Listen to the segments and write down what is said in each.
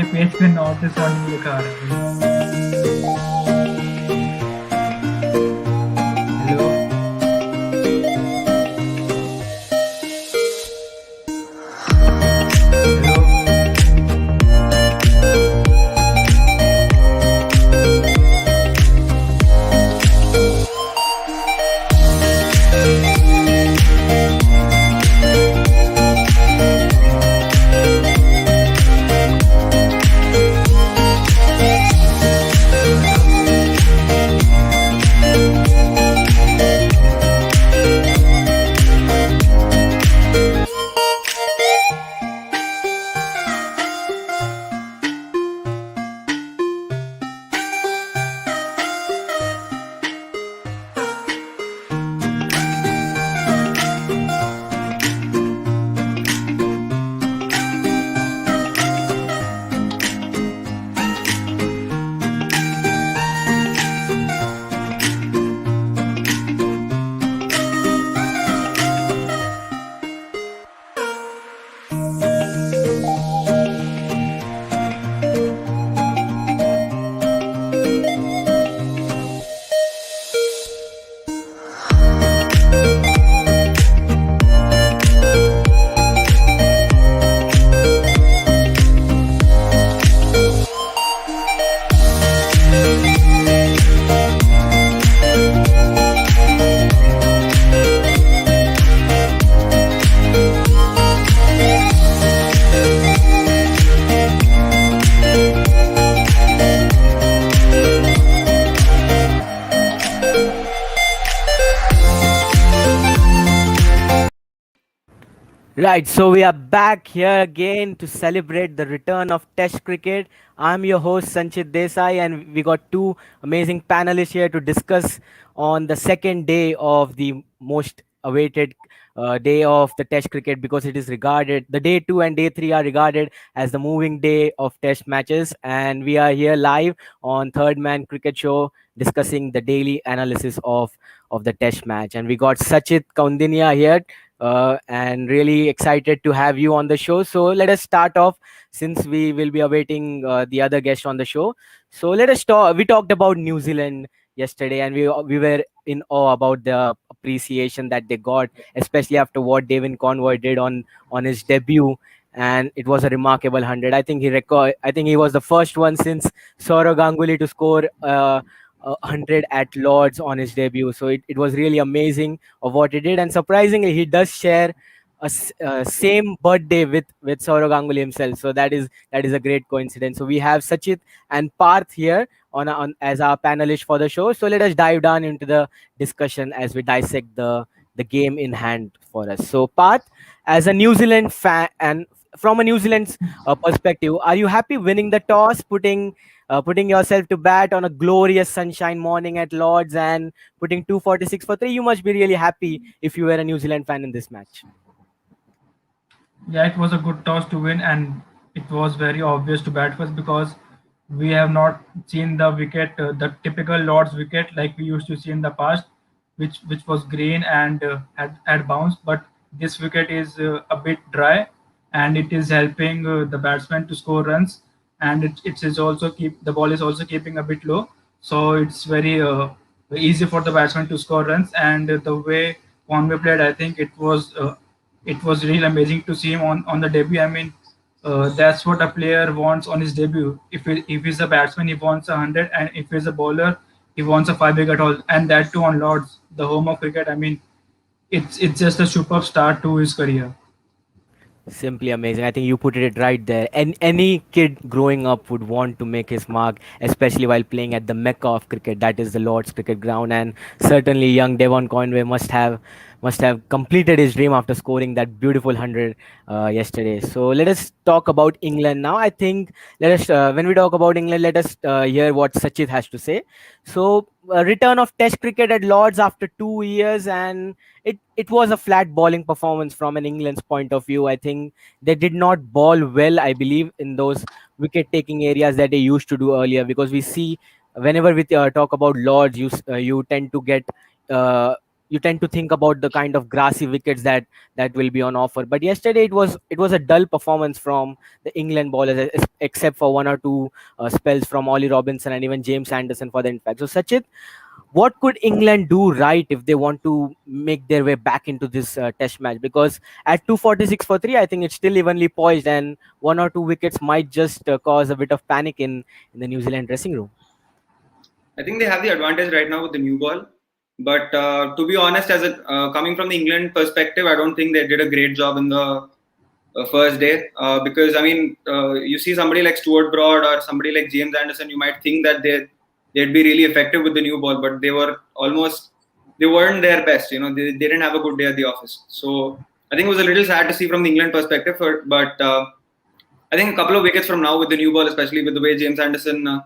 मेरे पेज पे not responding लिखा आ रहा है। Hello. Hello. Right, so we are back here again to celebrate the return of Test cricket. I'm your host Sanchit Desai, and we got two amazing panelists here to discuss on the second day of the most awaited day of the Test cricket, because it is regarded, the day two and day three are regarded as the moving day of Test matches. And we are here live on Third Man Cricket Show discussing the daily analysis of the Test match. And we got Sachit Kaundinya here, and really excited to have you on the show. So let us start off, since we will be awaiting the other guest on the show. So let us talk. We talked about New Zealand yesterday, and we were in awe about the appreciation that they got, especially after what Devin Conway did on his debut. And it was a remarkable 100. I think he was the first one since Saurav Ganguly to score 100 at Lords on his debut. So it was really amazing of what he did. And surprisingly, he does share same birthday with Saurav Ganguly himself. So that is a great coincidence. So we have Sachit and Parth here on as our panelists for the show. So let us dive down into the discussion as we dissect the game in hand for us. So Parth, as a New Zealand fan and from a New Zealand's perspective, are you happy winning the toss, putting yourself to bat on a glorious sunshine morning at Lords and putting 246 for 3? You must be really happy if you were a New Zealand fan in this match. Yeah, it was a good toss to win, and it was very obvious to bat first because we have not seen the wicket, the typical Lord's wicket like we used to see in the past, which was green and had bounced. But this wicket is a bit dry, and it is helping the batsman to score runs, and it is also keep the ball is also keeping a bit low, so it's very easy for the batsman to score runs. And the way Conway played, I think it was really amazing to see him on the debut. I mean, that's what a player wants on his debut. If he's a batsman, he wants 100, and if he's a bowler, he wants a 5 wicket haul, and that too on Lords, the home of cricket. I mean, it's just a superb start to his career. Simply amazing. I think you put it right there. And any kid growing up would want to make his mark, especially while playing at the mecca of cricket, that is the Lord's Cricket Ground. And certainly, young Devon Conway must have completed his dream after scoring that beautiful 100 yesterday. So let us talk about England now. I think let us when we talk about England, let us hear what Sachit has to say. So return of Test cricket at Lords after 2 years, and it was a flat bowling performance from an England's point of view. I think they did not bowl well, I believe, in those wicket taking areas that they used to do earlier, because we see whenever we talk about Lords, you tend to get uh, you tend to think about the kind of grassy wickets that will be on offer. But yesterday it was a dull performance from the England bowlers, except for one or two spells from Ollie Robinson and even James Anderson for the impact. So Sachit, what could England do right if they want to make their way back into this test match? Because at 246 for 3, I think it's still evenly poised, and one or two wickets might just cause a bit of panic in the New Zealand dressing room. I think they have the advantage right now with the new ball. But to be honest, as a coming from the England perspective, I don't think they did a great job in the first day. Because I mean, you see somebody like Stuart Broad or somebody like James Anderson, you might think that they'd be really effective with the new ball, but they weren't their best. They didn't have a good day at the office. So I think it was a little sad to see from the England perspective. But I think a couple of wickets from now with the new ball, especially with the way James Anderson,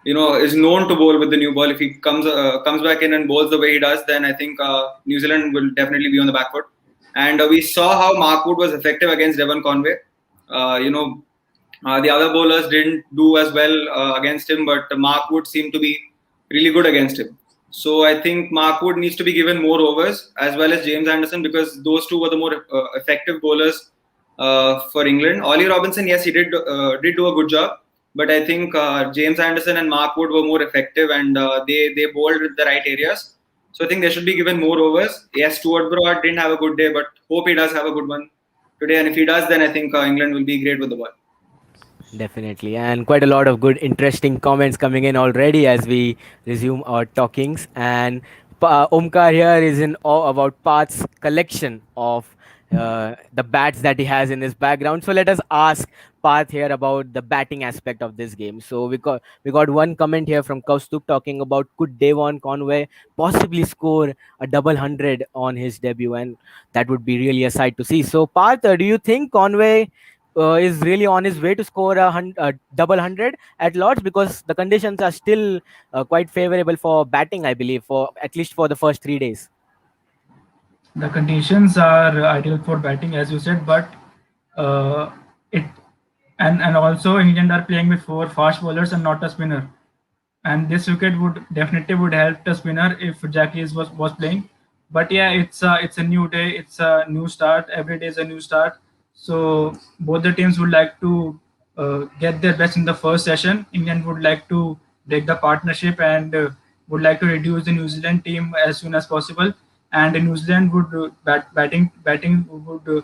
is known to bowl with the new ball. If he comes back in and bowls the way he does, then I think New Zealand will definitely be on the back foot. And we saw how Mark Wood was effective against Devon Conway. The other bowlers didn't do as well against him, but Mark Wood seemed to be really good against him. So I think Mark Wood needs to be given more overs, as well as James Anderson, because those two were the more effective bowlers for England. Ollie Robinson, yes, he did do a good job, but I think James Anderson and Mark Wood were more effective, and they bowled with the right areas. So I think they should be given more overs. Yes, Stuart Broad didn't have a good day, but hope he does have a good one today. And if he does, then I think England will be great with the ball. Definitely, and quite a lot of good, interesting comments coming in already as we resume our talkings. And Omkar here is in awe about Parth's collection of the bats that he has in his background. So let us ask Parth here about the batting aspect of this game. So we got one comment here from Kaustup talking about could Devon Conway possibly score a double hundred on his debut, and that would be really a sight to see. So Parth, do you think Conway is really on his way to score a double hundred at Lords, because the conditions are still quite favorable for batting, I believe, for at least for the first 3 days. The conditions are ideal for batting, as you said, but uh, it and also England are playing with four fast bowlers and not a spinner. And this wicket would definitely would help the spinner if Jackie was playing. But yeah, it's a new day, it's a new start. Every day is a new start. So both the teams would like to get their best in the first session. England would like to break the partnership and would like to reduce the New Zealand team as soon as possible. And New Zealand would batting would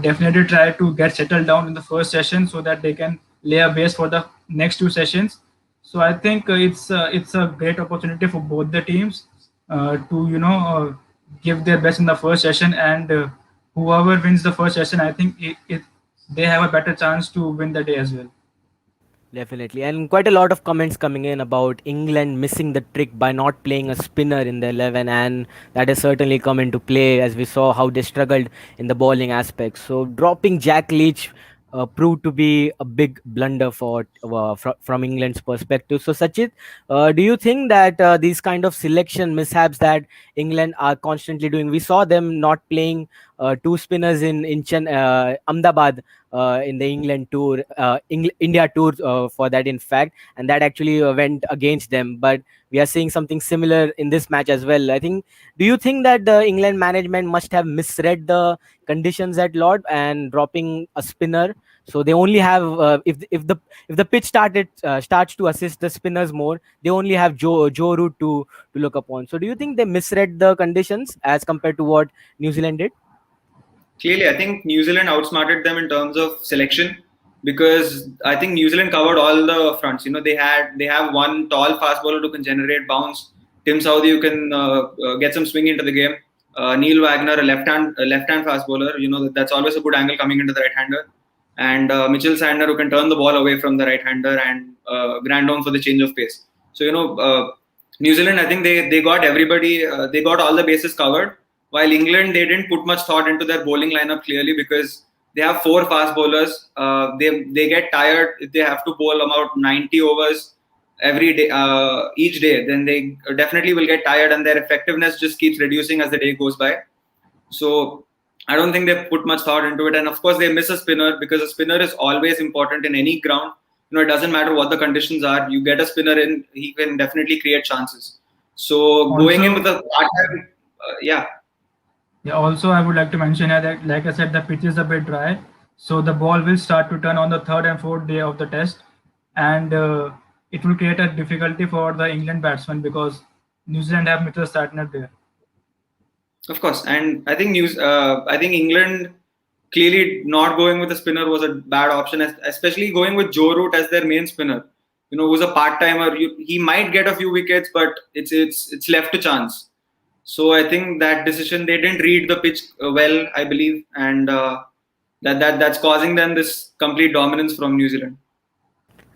definitely try to get settled down in the first session so that they can lay a base for the next two sessions. So I think it's a great opportunity for both the teams to give their best in the first session, and whoever wins the first session, I think they have a better chance to win the day as well. Definitely, and quite a lot of comments coming in about England missing the trick by not playing a spinner in the 11, and that has certainly come into play as we saw how they struggled in the bowling aspect. So, dropping Jack Leach proved to be a big blunder from England's perspective. So, Sachit, do you think that these kind of selection mishaps that England are constantly doing, we saw them not playing two spinners in Ahmedabad in the England tour, India tour for that, in fact, and that actually went against them. But we are seeing something similar in this match as well. I think. Do you think that the England management must have misread the conditions at Lord and dropping a spinner? So they only have if the pitch starts to assist the spinners more, they only have Joe Root to look upon. So do you think they misread the conditions as compared to what New Zealand did? Clearly, I think New Zealand outsmarted them in terms of selection, because I think New Zealand covered all the fronts. They have one tall fast bowler who can generate bounce. Tim Southee, who can get some swing into the game. Neil Wagner, a left hand fast bowler. That's always a good angle coming into the right hander. And Mitchell Sandner, who can turn the ball away from the right hander and Grand Home for the change of pace. So New Zealand, I think they got everybody. They got all the bases covered. While England, they didn't put much thought into their bowling lineup clearly, because they have four fast bowlers. They get tired if they have to bowl about 90 overs every day, each day. Then they definitely will get tired, and their effectiveness just keeps reducing as the day goes by. So I don't think they put much thought into it. And of course, they miss a spinner, because a spinner is always important in any ground. It doesn't matter what the conditions are. You get a spinner in, he can definitely create chances. So going in with Also, a part-time Yeah, Yeah, also I would like to mention here that, like I said, the pitch is a bit dry, so the ball will start to turn on the third and fourth day of the test, and it will create a difficulty for the England batsmen because New Zealand have Mitchell Starner there. of course. And I think England clearly not going with a spinner was a bad option, especially going with Joe Root as their main spinner. You know, who's a part timer. He might get a few wickets, but it's left to chance. So I think that decision, they didn't read the pitch well, I believe, and that's causing them this complete dominance from New Zealand.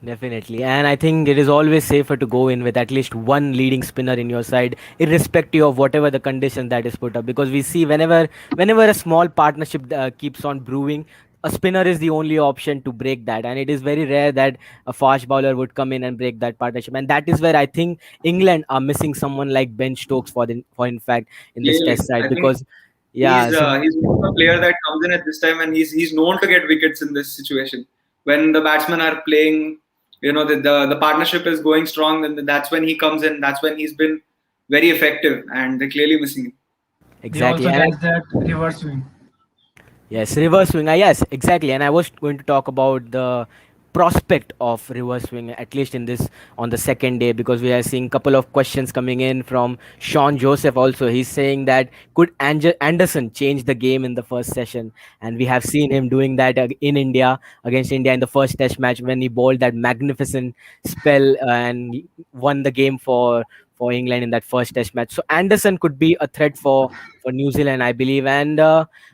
Definitely. And I think it is always safer to go in with at least one leading spinner in your side, irrespective of whatever the condition that is put up. Because we see whenever a small partnership keeps on brewing, a spinner is the only option to break that. And it is very rare that a fast bowler would come in and break that partnership. And that is where I think England are missing someone like Ben Stokes for in fact in this Clearly, test side. I think Because yeah, so he's a player that comes in at this time, and he's known to get wickets in this situation. When the batsmen are playing, you know, the partnership is going strong, and that's when he comes in. That's when he's been very effective, and they're clearly missing him. He exactly. also And gets that reverse swing. yes, reverse swing. Yes, exactly. And I was going to talk about the prospect of reverse swing, at least in this on the second day, because we are seeing a couple of questions coming in from Sean Joseph. Also, he's saying that could Anderson change the game in the first session, and we have seen him doing that in India against India in the first Test match when he bowled that magnificent spell and won the game for England in that first Test match. So Anderson could be a threat for New Zealand, I believe, and.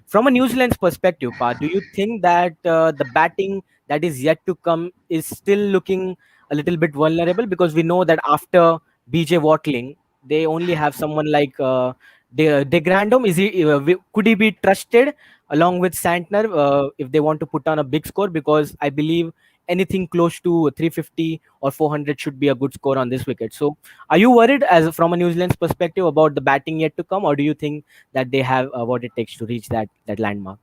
From a New Zealand's perspective, Pa, do you think that the batting that is yet to come is still looking a little bit vulnerable? Because we know that after BJ Watling, they only have someone like De Grandom. Could he be trusted along with Santner if they want to put on a big score? Because I believe anything close to 350 or 400 should be a good score on this wicket. So, are you worried as from a New Zealand's perspective about the batting yet to come, or do you think that they have what it takes to reach that landmark?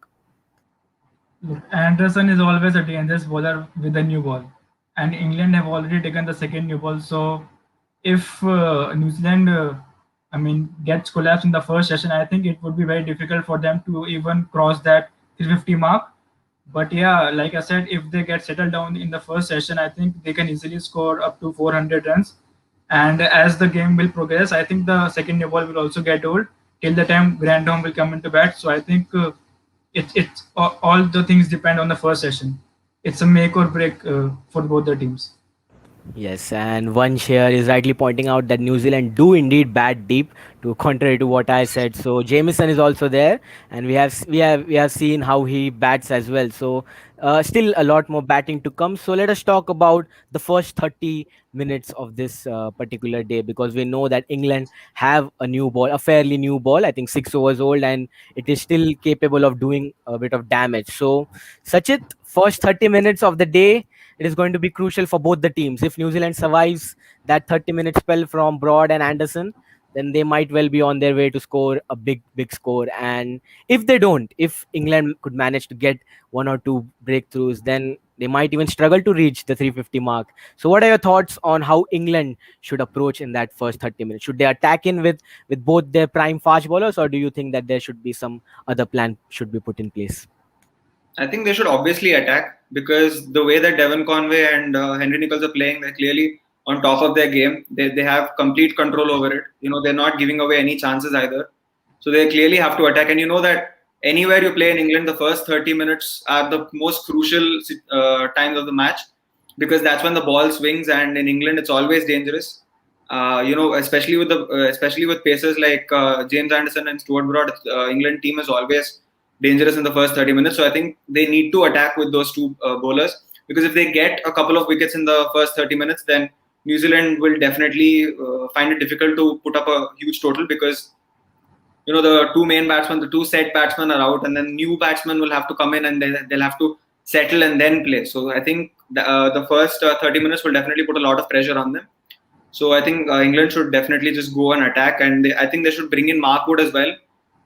Look, Anderson is always a dangerous bowler with a new ball, and England have already taken the second new ball. So, if New Zealand, gets collapsed in the first session, I think it would be very difficult for them to even cross that 350 mark. But yeah, like I said, if they get settled down in the first session, I think they can easily score up to 400 runs. And as the game will progress, I think the second new ball will also get old till the time Grandham will come into bat. So I think all the things depend on the first session. It's a make or break for both the teams. Yes, and one share is rightly pointing out that New Zealand do indeed bat deep, to contrary to what I said. So Jameson is also there, and we have seen how he bats as well. So still a lot more batting to come. So let us talk about the first 30 minutes of this particular day, because we know that England have a new ball, a fairly new ball. I think 6 overs old, and it is still capable of doing a bit of damage. So Sachit, first 30 minutes of the day, it is going to be crucial for both the teams. If New Zealand survives that 30-minute spell from Broad and Anderson, then they might well be on their way to score a big score. And if they don't, if England could manage to get one or two breakthroughs, then they might even struggle to reach the 350 mark. So, what are your thoughts on how England should approach in that first 30 minutes? Should they attack in with both their prime fast bowlers, or do you think that there should be some other plan should be put in place? I think they should obviously attack, because the way that Devon Conway and Henry Nichols are playing, they're clearly on top of their game. They have complete control over it. You know, they're not giving away any chances either. So they clearly have to attack. And you know that anywhere you play in England, the first 30 minutes are the most crucial times of the match, because that's when the ball swings. And in England, it's always dangerous. You know, especially with pacers like James Anderson and Stuart Broad, England team is always dangerous in the first 30 minutes. So I think they need to attack with those two bowlers, because if they get a couple of wickets in the first 30 minutes, then New Zealand will definitely find it difficult to put up a huge total, because you know the two main batsmen, the two set batsmen are out, and then new batsmen will have to come in, and they'll have to settle and then play. So I think the first 30 minutes will definitely put a lot of pressure on them. So I think England should definitely just go and attack, and I think they should bring in Mark Wood as well,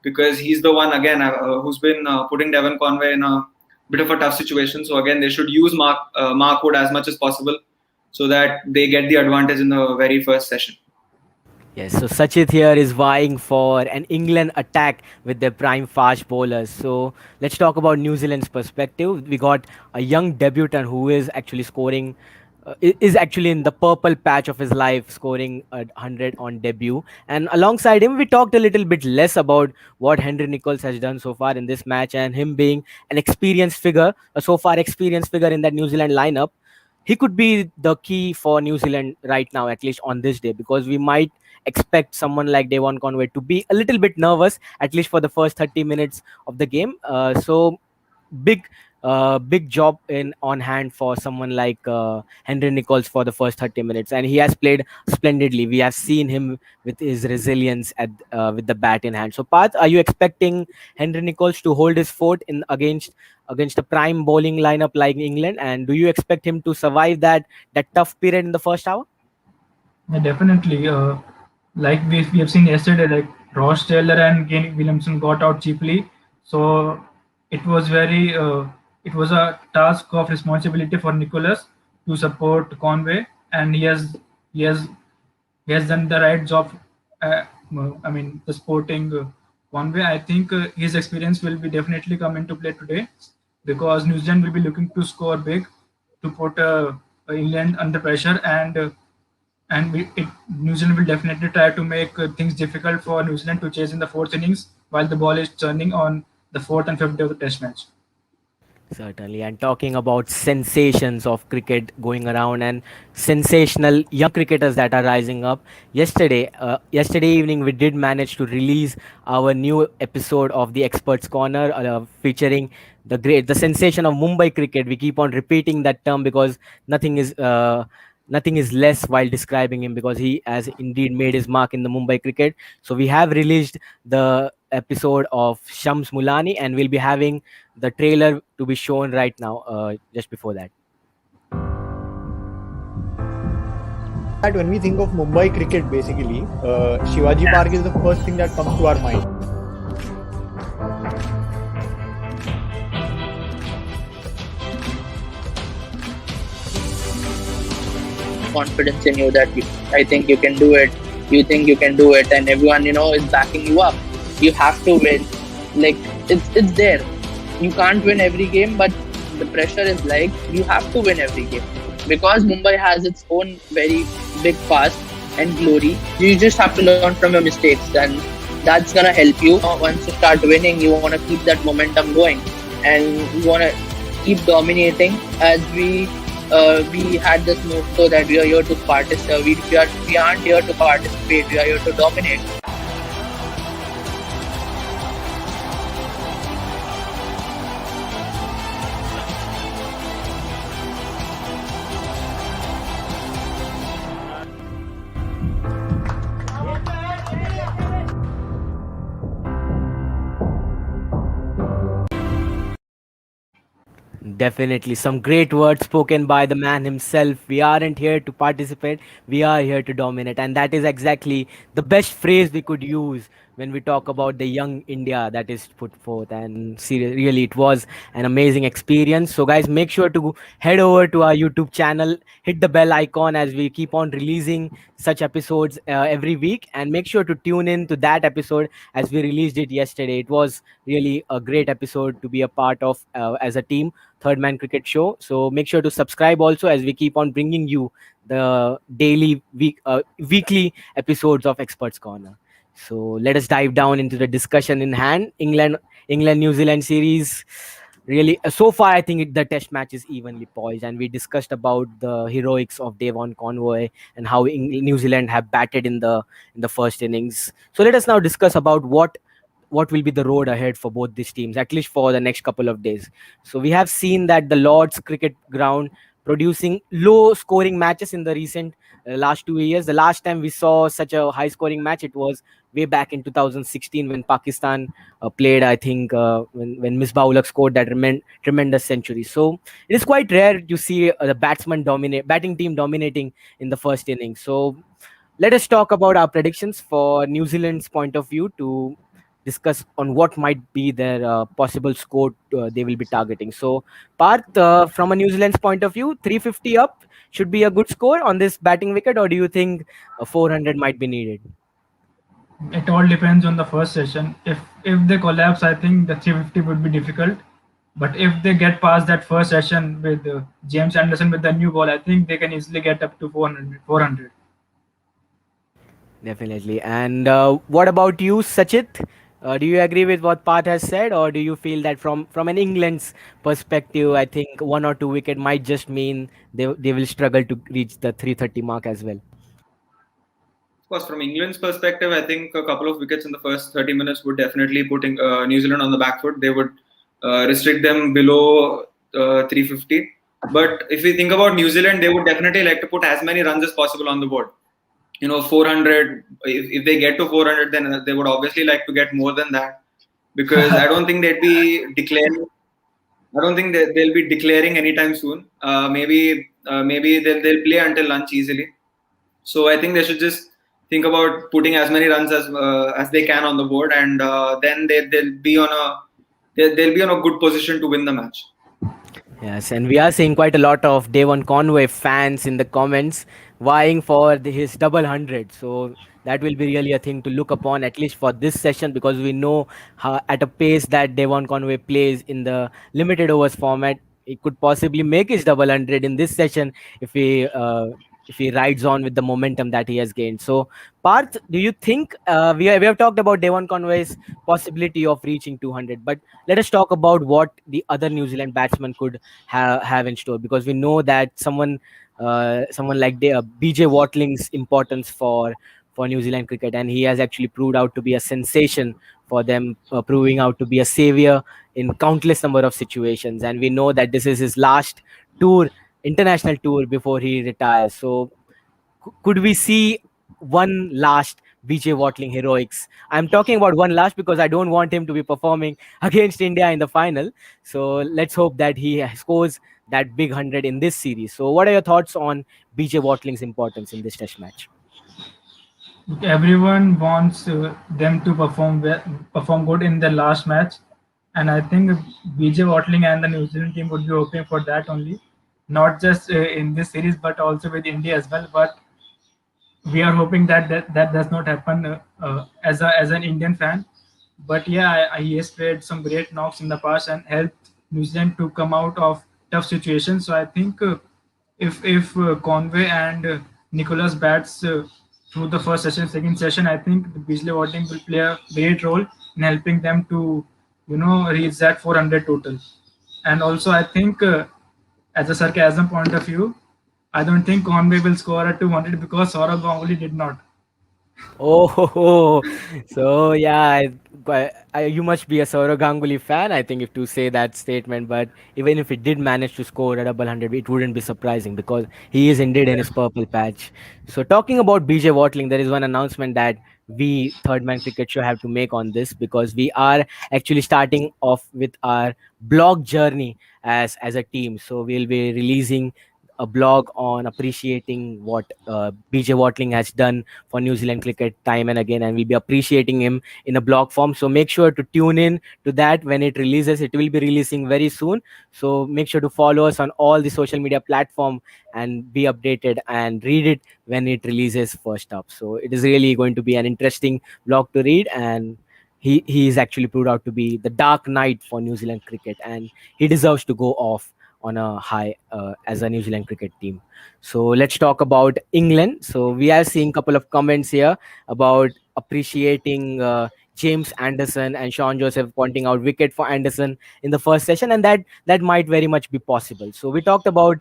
because he's the one again who's been putting Devon Conway in a bit of a tough situation. So again, they should use Mark Wood as much as possible, so that they get the advantage in the very first session. Yes, so Sachit here is vying for an England attack with their prime fast bowlers. So let's talk about New Zealand's perspective. We got a young debutant who is actually scoring, is actually in the purple patch of his life, scoring 100 on debut. And alongside him, we talked a little bit less about what Henry Nichols has done so far in this match and him being an experienced figure, a so far experienced figure in that New Zealand lineup. He could be the key for New Zealand right now, at least on this day, because we might expect someone like Devon Conway to be a little bit nervous, at least for the first 30 minutes of the game. So big big job in on hand for someone like Henry Nichols for the first 30 minutes, and he has played splendidly. We have seen him with his resilience at with the bat in hand. So Path, are you expecting Henry Nichols to hold his fort in against a prime bowling lineup like England, and do you expect him to survive that tough period in the first hour? Yeah, definitely. Like we have seen yesterday, like Ross Taylor and Kane Williamson got out cheaply. So it was it was a task of responsibility for Nicholas to support Conway, and he has he has done the right job. Uh, I mean, the sporting Conway. I think his experience will be definitely come into play today because New Zealand will be looking to score big to put England under pressure and New Zealand will definitely try to make things difficult for New Zealand to chase in the fourth innings while the ball is turning on the fourth and fifth day of the Test match. Certainly, and talking about sensations of cricket going around and sensational young cricketers that are rising up. Yesterday evening, we did manage to release our new episode of the Experts Corner, featuring the sensation of Mumbai cricket. We keep on repeating that term because nothing is. Nothing is less while describing him because he has indeed made his mark in the Mumbai cricket. So we have released the episode of Shams Mulani, and we'll be having the trailer to be shown right now, just before that. That when we think of Mumbai cricket, basically, Shivaji Park is the first thing that comes to our mind. Confidence in you that I think you can do it, you think you can do it, and everyone is backing you up. You have to win. Like it's there. You can't win every game, but the pressure is like you have to win every game because Mumbai has its own very big past and glory. You just have to learn from your mistakes, and that's gonna help you. Once you start winning, you want to keep that momentum going, and you want to keep dominating. As we had this motto that we are here to participate. We aren't here to participate. We are here to dominate. Definitely, some great words spoken by the man himself. We aren't here to participate, we are here to dominate. And that is exactly the best phrase we could use when we talk about the young India that is put forth. And really, it was an amazing experience. So, guys, make sure to head over to our YouTube channel, hit the bell icon as we keep on releasing such episodes every week. And make sure to tune in to that episode as we released it yesterday. It was really a great episode to be a part of as a team. Third Man Cricket Show. So make sure to subscribe also as we keep on bringing you the weekly episodes of Experts Corner. So let us dive down into the discussion in hand. England New Zealand series. Really, so far I think the test match is evenly poised, and we discussed about the heroics of Devon Conway and how New Zealand have batted in the first innings. So let us now discuss about what will be the road ahead for both these teams, at least for the next couple of days. So we have seen that the Lord's cricket ground producing low scoring matches in the recent last 2 years. The last time we saw such a high scoring match, it was way back in 2016 when Pakistan played, I think, when Miss Ulaq scored that tremendous century. So it is quite rare to see the batting team dominating in the first inning. So let us talk about our predictions for New Zealand's point of view to discuss on what might be their possible score they will be targeting. So, Parth, from a New Zealand's point of view, 350 up should be a good score on this batting wicket, or do you think 400 might be needed? It all depends on the first session. If they collapse, I think the 350 would be difficult. But if they get past that first session with James Anderson with the new ball, I think they can easily get up to 400. 400. Definitely. And what about you, Sachit? Do you agree with what Parth has said, or do you feel that from an England's perspective, I think one or two wicket might just mean they will struggle to reach the 330 mark as well? Of course, from England's perspective, I think a couple of wickets in the first 30 minutes would definitely put New Zealand on the back foot. They would restrict them below 350. But if we think about New Zealand, they would definitely like to put as many runs as possible on the board. 400. If they get to 400, then they would obviously like to get more than that, because I don't think they'd be declaring. I don't think they'll be declaring anytime soon. Maybe they'll play until lunch easily. So I think they should just think about putting as many runs as they can on the board, and then they'll be on a good position to win the match. Yes, and we are seeing quite a lot of Devon Conway fans in the comments vying for his double hundred. So that will be really a thing to look upon, at least for this session, because we know how, at a pace that Devon Conway plays in the limited overs format, he could possibly make his double hundred in this session if he rides on with the momentum that he has gained. So, Parth, do you think we have talked about Devon Conway's possibility of reaching 200, but let us talk about what the other New Zealand batsmen could have in store, because we know that someone like BJ Watling's importance for New Zealand cricket, and he has actually proved out to be a sensation for them, proving out to be a savior in countless number of situations. And we know that this is his last tour, international tour, before he retires. So could we see one last BJ Watling heroics? I'm talking about one last because I don't want him to be performing against India in the final. So let's hope that he scores that big 100 in this series. So what are your thoughts on BJ Watling's importance in this test match? Everyone wants them to perform good in the last match, and I think BJ Watling and the New Zealand team would be hoping for that only, not just in this series but also with India as well. But we are hoping that does not happen as an Indian fan. But yeah, he has played some great knocks in the past and helped New Zealand to come out of tough situations. So I think if Conway and Nichols bats through the first session, second session, I think the Beasley Watling will play a great role in helping them to reach that 400 total. And also I think as a sarcasm point of view, I don't think Conway will score at 200 because Saurav Ganguly did not. Oh, so yeah, you must be a Saurav Ganguly fan, I think, if to say that statement. But even if he did manage to score a double hundred, it wouldn't be surprising because he is indeed in his purple patch. So, talking about BJ Watling, there is one announcement that we Third Man Cricket Show have to make on this, because we are actually starting off with our blog journey as a team. So, we'll be releasing a blog on appreciating what BJ Watling has done for New Zealand cricket time and again, and we'll be appreciating him in a blog form. So make sure to tune in to that when it releases. It will be releasing very soon. So make sure to follow us on all the social media platform and be updated and read it when it releases first up. So it is really going to be an interesting blog to read, and he is actually proved out to be the dark knight for New Zealand cricket, and he deserves to go off on a high as a New Zealand cricket team. So let's talk about England. So we are seeing a couple of comments here about appreciating James Anderson and Sean Joseph pointing out wicket for Anderson in the first session, and that might very much be possible. So we talked about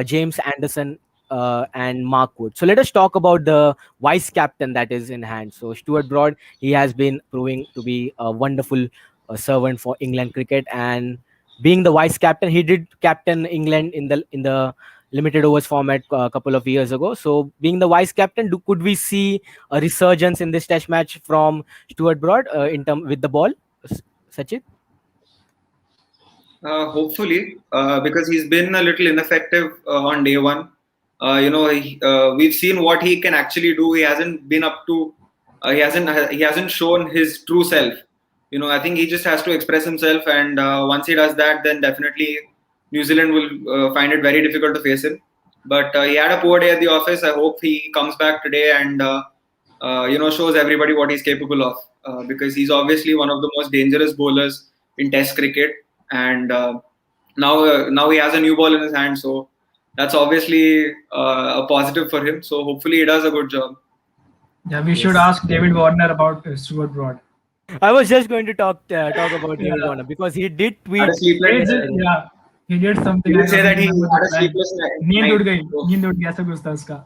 James Anderson and Mark Wood. So let us talk about the vice captain that is in hand. So Stuart Broad, he has been proving to be a wonderful servant for England cricket, and being the vice captain, he did captain England in the limited overs format a couple of years ago. So being the vice captain, could we see a resurgence in this test match from Stuart Broad in term with the ball, Sachit? Hopefully, because he's been a little ineffective on day one. We've seen what he can actually do. He hasn't been up to. He hasn't shown his true self. I think he just has to express himself, and once he does that, then definitely New Zealand will find it very difficult to face him. But he had a poor day at the office. I hope he comes back today and shows everybody what he's capable of, because he's obviously one of the most dangerous bowlers in Test cricket, and now he has a new ball in his hand, so that's obviously a positive for him. So hopefully he does a good job. Yeah, we should Yes. ask David Warner about Stuart Broad. I was just going to talk about David Yeah, Warner because he did Had a tweet sleepless he did, yesterday. yeah, he did He something. did I say don't that he remember the had a line. sleepless नींद night. उड़ गई, So नींद उड़ गई, ऐसा कुछ था उसका.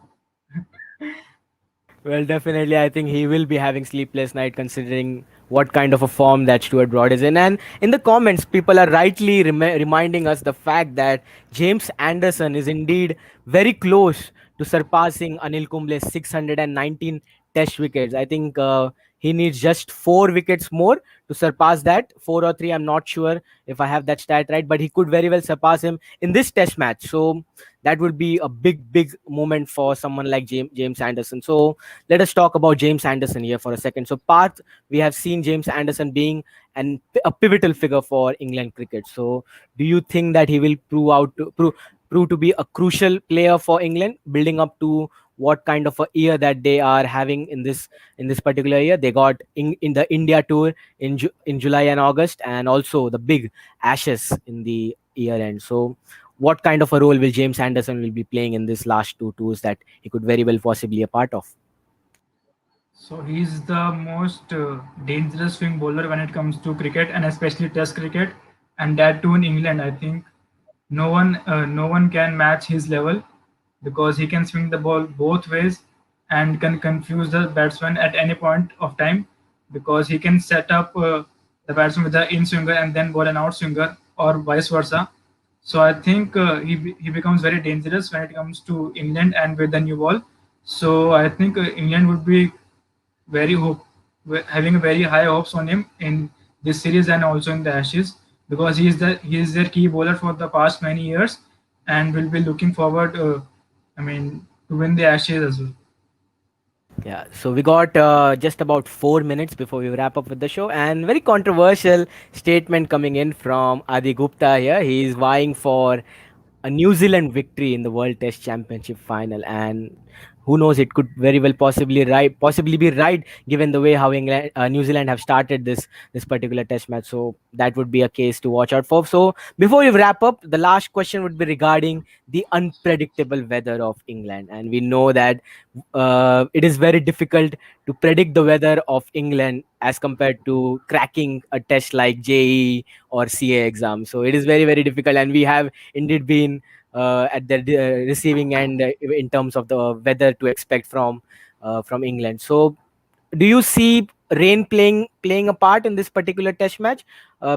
Well, definitely, I think he will be having sleepless night considering what kind of a form that Stuart Broad is in. And in the comments, people are rightly reminding us the fact that James Anderson is indeed very close to surpassing Anil Kumble's 619 Test wickets. I think he needs just 4 wickets more to surpass that, 4 or 3. I'm not sure if I have that stat right, but he could very well surpass him in this Test match. So that would be a big moment for someone like James Anderson. So let us talk about James Anderson here for a second. So, Parth, we have seen James Anderson being a pivotal figure for England cricket. So, do you think that he will prove to be a crucial player for England, building up to what kind of a year that they are having in this particular year? They got in the India tour in July and August, and also the big Ashes in the year end. So, what kind of a role will James Anderson will be playing in this last two tours that he could very well possibly a part of? So he's the most dangerous swing bowler when it comes to cricket, and especially Test cricket, and that too in England. I think no one can match his level, because he can swing the ball both ways and can confuse the batsman at any point of time, because he can set up the batsman with the in swinger and then ball an out swinger, or vice versa. So I think he becomes very dangerous when it comes to England and with the new ball. So I think England would be very hope having a very high hopes on him in this series and also in the Ashes, because he is their key bowler for the past many years, and will be looking forward. To win the Ashes as well. Yeah, so we got just about 4 minutes before we wrap up with the show, and very controversial statement coming in from Adi Gupta here. He is vying for a New Zealand victory in the World Test Championship final, and who knows, it could very well possibly be right, given the way how New Zealand have started this particular Test match. So that would be a case to watch out for. So before we wrap up, the last question would be regarding the unpredictable weather of England, and we know that it is very difficult to predict the weather of England as compared to cracking a test like JE or CA exam. So it is very difficult, and we have indeed been at the receiving end in terms of the weather to expect from England. So do you see rain playing a part in this particular test match?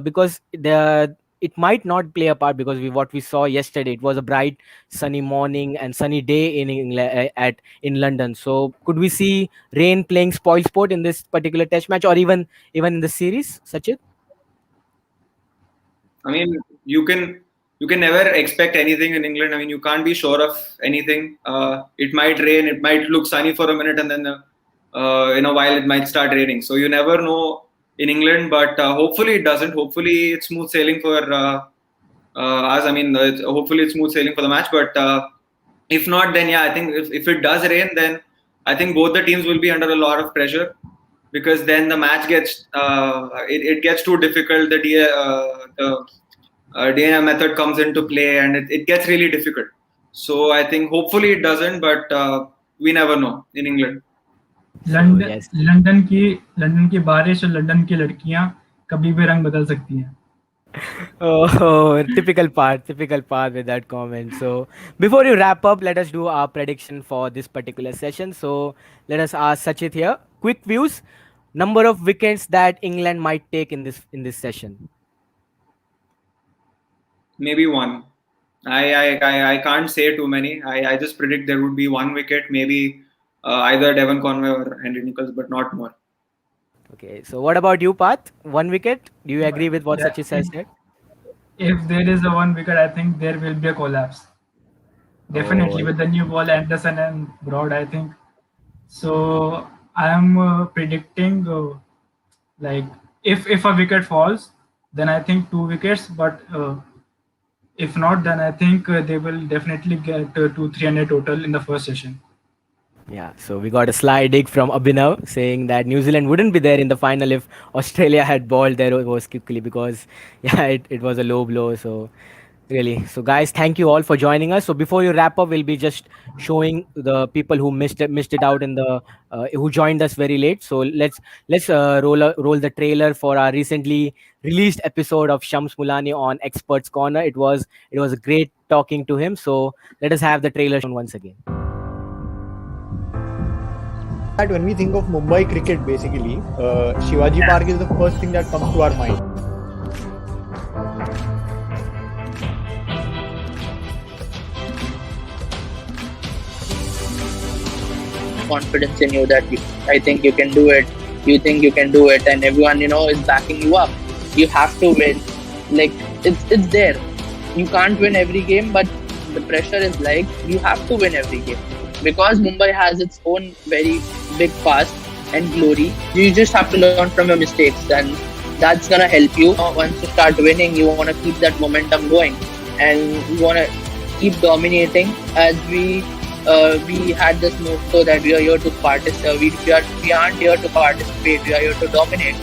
Because the it might not play a part, because what we saw yesterday, it was a bright sunny morning and sunny day in England, in London. So could we see rain playing spoil sport in this particular test match, or even in the series, Sachit? I mean, you can never expect anything in England. I mean, you can't be sure of anything. It might rain, it might look sunny for a minute, and then in a while it might start raining. So you never know in England. But hopefully it doesn't. Hopefully it's smooth sailing for us. I mean, hopefully it's smooth sailing for the match. But if not, then yeah, I think if it does rain, then I think both the teams will be under a lot of pressure, because then the match gets it gets too difficult. The DNA method comes into play, and it gets really difficult. So I think hopefully it doesn't, but we never know in England. So London yes. London की बारिश और London की लड़कियां कभी भी रंग बदल सकती हैं. Oh, typical part with that comment. So before you wrap up, let us do our prediction for this particular session. So let us ask Sachit here. Quick views, number of wickets that England might take in this session. Maybe one. I can't say too many. I just predict there would be one wicket, maybe either Devon Conway or Henry Nichols, but not more. Okay. So what about you, Path? 1 wicket. Do you agree with what Yeah, Sachit has said? if there is a one wicket, I think there will be a collapse. Oh, Definitely with the new ball, Anderson and Broad, I think. So I am predicting like if a wicket falls, then I think 2 wickets. But if not, then I think they will definitely get 200-300 total in the first session. Yeah, so we got a sly dig from Abhinav saying that New Zealand wouldn't be there in the final if Australia had balled their overs quickly because, yeah, it was a low blow. So, really. So, guys, thank you all for joining us. So, before you wrap up, we'll be just showing the people who missed it out in the who joined us very late. So, let's roll the trailer for our recently released episode of Shams Mulani on Experts Corner. It was a great talking to him. So, let us have the trailer shown once again. That when we think of Mumbai cricket, basically, Shivaji Park is the first thing that comes to our mind. Confidence in you that I think you can do it. You think you can do it, and everyone is backing you up. You have to win. Like it's there. You can't win every game, but the pressure is like you have to win every game because Mumbai has its own very big past and glory. You just have to learn from your mistakes, and that's gonna help you. Once you start winning, you want to keep that momentum going, and you want to keep dominating. As we had this motto that we are here to participate. We aren't here to participate. We are here to dominate.